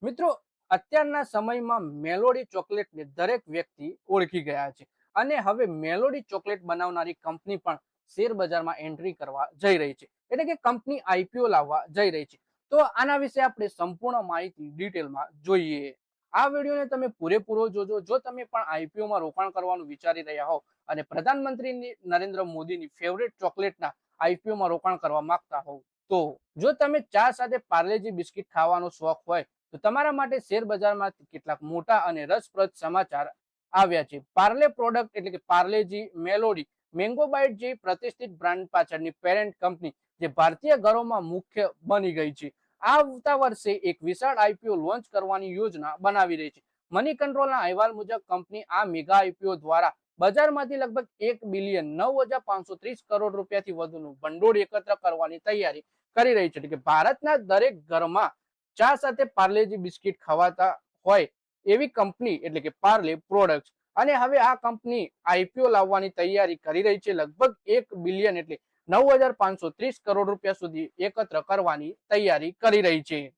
મિત્રો, અત્યારના સમયમાં મેલોડી ચોકલેટને દરેક વ્યક્તિ ઓળખી ગયા છે અને હવે મેલોડી ચોકલેટ બનાવનારી કંપની પણ શેર બજારમાં એન્ટ્રી કરવા જઈ રહી છે, એટલે કે કંપની આઈપીઓ લાવવા જઈ રહી છે. તો આના વિશે આપણે સંપૂર્ણ માહિતી ડિટેલમાં જોઈએ. આ વિડીયોને તમે પૂરેપૂરો જોજો. જો તમે પણ આઈપીઓમાં રોકાણ કરવાનું વિચારી રહ્યા હો અને પ્રધાનમંત્રી નરેન્દ્ર મોદીની ફેવરેટ ચોકલેટના આઈપીઓમાં રોકાણ કરવા માંગતા હોવ, તો જો તમે ચા સાથે પાર્લેજી બિસ્કિટ ખાવાનો શોખ હોય તો તમારા માટે શેર બજારમાં કેટલાક મોટા અને રસપ્રદ સમાચાર આવ્યા છે. પાર્લે પ્રોડક્ટ એટલે કે પાર્લેજી, મેલોડી, મેંગો બાઇટ જેવી પ્રતિષ્ઠિત બ્રાન્ડ પાછળની પેરેન્ટ કંપની જે ભારતીય ઘરોમાં મુખ્ય બની ગઈ છે, આવતા વર્ષે એક વિશાળ આઈપીઓ લોન્ચ કરવાની યોજના બનાવી રહી છે. મની કંટ્રોલના અહેવાલ મુજબ કંપની આ મેગા આઈપીઓ દ્વારા બજારમાંથી લગભગ 1,09,530 કરોડ રૂપિયાથી વધુનું ભંડોળ એકત્ર કરવાની તૈયારી કરી રહી છે. એટલે કે ભારતના દરેક ઘરમાં ચા સાથે પાર્લેજી બિસ્કિટ ખવાતા હોય એવી કંપની એટલે કે પાર્લે પ્રોડક્ટ્સ, અને હવે આ કંપની આઈપીઓ લાવવાની તૈયારી કરી રહી છે. લગભગ 1 બિલિયન એટલે 9,530 કરોડ રૂપિયા સુધી એકત્ર કરવાની તૈયારી કરી રહી છે.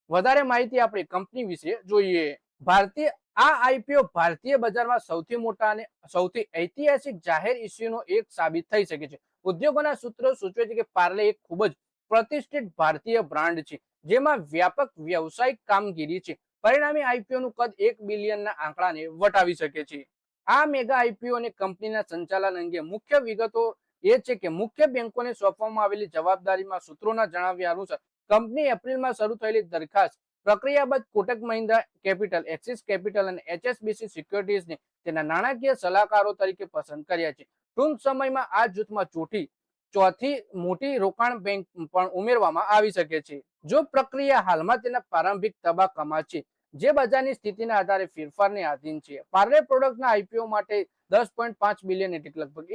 વધારે માહિતી આપણે કંપની વિશે જોઈએ. ભારતીય આ આઈપીઓ ભારતીય બજારમાં સૌથી મોટા અને સૌથી ઐતિહાસિક જાહેર ઇસ્યુનો એક સાબિત થઈ શકે છે. ઉદ્યોગોના સૂત્રો સૂચવે છે કે પાર્લે એક ખૂબ જ પ્રતિષ્ઠિત ભારતીય બ્રાન્ડ છે જેમાં વ્યાપક વ્યવસાયિક કામગીરી છે. પરિણામે આઈપીઓ નું કદ 1 બિલિયનના આંકડાને વટાવી શકે છે. આ મેગા આઈપીઓ અને કંપનીના સંચાલન અંગે મુખ્ય વિગતો એ છે કે મુખ્ય બેંકોને સોંપવામાં આવેલી જવાબદારીમાં સૂત્રોના જણાવ્યા અનુસાર કંપની એપ્રિલમાં શરૂ થયેલી દરખાસ્ત પ્રક્રિયા બાદ Kotak Mahindra capital, axis capital અને એચએસબીસી સિક્યોરિટીઝને તેના નાણાકીય સલાહકારો તરીકે પસંદ કર્યા છે. ટૂંક સમયમાં આ જૂથમાં ચોથી મોટી રોકાણ બેંક પણ ઉમેરવામાં આવી શકે છે. જો પ્રક્રિયા હાલમાં તેના પ્રારંભિક તબક્કામાં છે, જે બજારની સ્થિતિના આધારે ફેરફારને આધીન છે. પાર્લે પ્રોડક્ટના આઈપીઓ માટે 10.5 બિલિયન એટલે લગભગ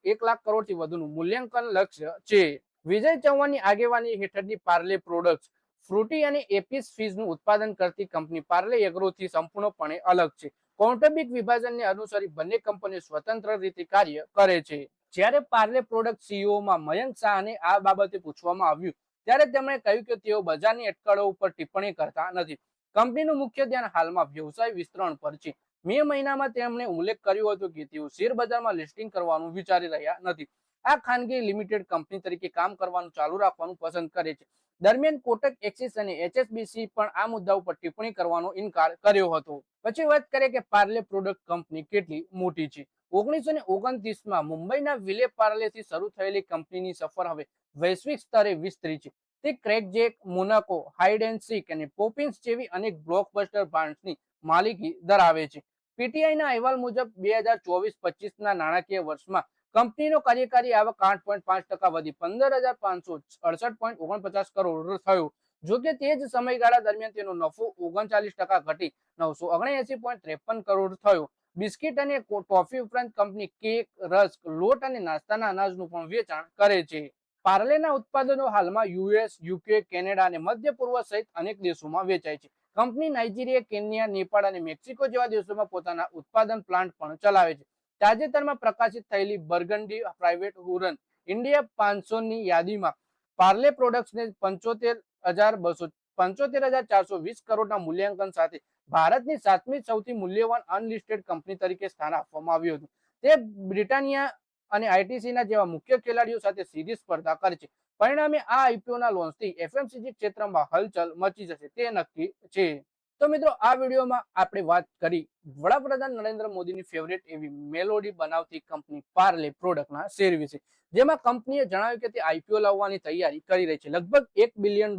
1 લાખ કરોડથી વધુનું મૂલ્યાંકન લક્ષ્ય છે. વિજય ચૌહાણની આગેવાની હેઠળની પાર્લે પ્રોડક્ટ્સ ફ્રૂટી અને એપિસ ફીઝનું ઉત્પાદન કરતી કંપની પાર્લે એગ્રોથી સંપૂર્ણપણે અલગ છે. કૌટુંબિક વિભાજનને અનુસરી બંને કંપનીઓ સ્વતંત્ર રીતે કાર્ય કરે છે. જ્યારે પાર્લે પ્રોડક્ટ સીઈઓમાં મયંક શાહને આ બાબતે પૂછવામાં આવ્યું ત્યારે તેમણે કહ્યું કે તેઓ બજારની અટકળો ઉપર ટિપ્પણી કરતા નથી. કંપનીનું મુખ્ય ધ્યાન હાલમાં વ્યવસાય વિસ્તરણ પર છે. મે મહિનામાં તેમણે ઉલ્લેખ કર્યો હતો કે તેઓ શેર બજારમાં લિસ્ટિંગ કરવાનું વિચારી રહ્યા નથી. આ ખાનગી લિમિટેડ કંપની તરીકે કામ કરવાનું ચાલુ રાખવાનું પસંદ કરે છે. દરમિયાન કોટક, એક્સિસ અને એચએસબીસી પણ આ મુદ્દા ઉપર ટિપ્પણી કરવાનો ઇનકાર કર્યો હતો. પછી વાત કરીએ કે પાર્લે પ્રોડક્ટ કંપની કેટલી મોટી છે. 1929માં મુંબઈના વિલે પાર્લેથી શરૂ થયેલી કંપનીની સફર હવે વૈશ્વિક સ્તરે વિસ્તરી છે. તે ક્રેકજેક, મોનાકો, હાઇડ એન્ડ સીક અને પોપિન્સ જેવી અનેક બ્લોકબસ્ટર બ્રાન્ડ્સની માલિકી ધરાવે છે. પીટીઆઈના અહેવાલ મુજબ 2024-25ના નાણાકીય વર્ષમાં કંપનીનો કાર્યકારી આવક 8.5% વધી 15,568.49 કરોડ થયો. જોકે તે જ સમયગાળા દરમિયાન તેનો નફો 39% ઘટી 979.53 કરોડ થયો. બિસ્કિટ અને ટોફી ઉપરાંત કંપની કેક, રસ્ક, લોટ અને નાસ્તાના અનાજનું પણ વેચાણ કરે છે. પાર્લેના ઉત્પાદનો હાલમાં યુએસ, યુકે, કેનેડા અને મધ્ય પૂર્વ સહિત અનેક દેશોમાં વેચાય છે. કંપની નાઇજીરિયા, કેન્યા, નેપાળ અને મેક્સિકો જેવા દેશોમાં પોતાના ઉત્પાદન પ્લાન્ટ પણ ચલાવે છે. તાજેતરમાં પ્રકાશિત થયેલી બર્ગન્ડી પ્રાઇવેટ હુરન ઇન્ડિયા 500ની યાદીમાં પાર્લે પ્રોડક્ટ્સને 75,420 કરોડના મૂલ્યાંકન સાથે ભારતની 7મી સૌથી મૂલ્યવાન અનલિસ્ટેડ કંપની તરીકે સ્થાન આપવામાં આવ્યું હતું. તે બ્રિટાનિયા અને આઈટીસીના જેવા મુખ્ય ખેલાડીઓ સાથે સીધી સ્પર્ધા કરે છે. પરિણામે આ આઈપીઓના લોન્ચથી એફએમસીજી ક્ષેત્રમાં હલચલ મચી જશે તે નક્કી છે. તો મિત્રો, આ વિડીયોમાં આપણે વાત કરી વડાપ્રધાન નરેન્દ્ર મોદીની ફેવરેટ એવી મેલોડી બનાવતી કંપની પાર્લે પ્રોડક્ટના શેર વિશે, જેમાં કંપનીએ જણાવ્યું કે તે આઈપીઓ લાવવાની તૈયારી કરી રહી છે. લગભગ $1 બિલિયન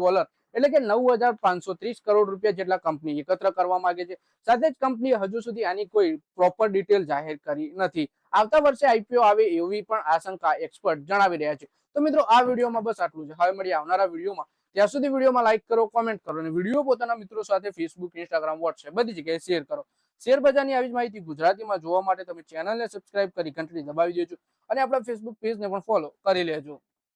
એટલે કે 9,530 કરોડ રૂપિયા જેટલા કંપની એકત્ર કરવા માંગે છે. સાથે જ કંપનીએ હજુ સુધી આની કોઈ પ્રોપર ડિટેલ જાહેર કરી નથી. આવતા વર્ષે આઈપીઓ આવે એવી પણ આશંકા એક્સપર્ટ જણાવી રહ્યા છે. તો મિત્રો, આ વિડીયોમાં બસ આટલું છે. હવે મળીએ આવનારા વિડીયોમાં. ત્યાં સુધી વિડીયોમાં લાઈક કરો, કોમેન્ટ કરો અને વિડીયો પોતાના મિત્રો સાથે ફેસબુક, ઇન્સ્ટાગ્રામ, વોટ્સએપ બધી જગ્યાએ શેર કરો. શેર બજારની આવી જ માહિતી ગુજરાતીમાં જોવા માટે તમે ચેનલને સબસ્ક્રાઇબ કરી ઘંટડી દબાવી દેજો અને આપણા ફેસબુક પેજને પણ ફોલો કરી લેજો.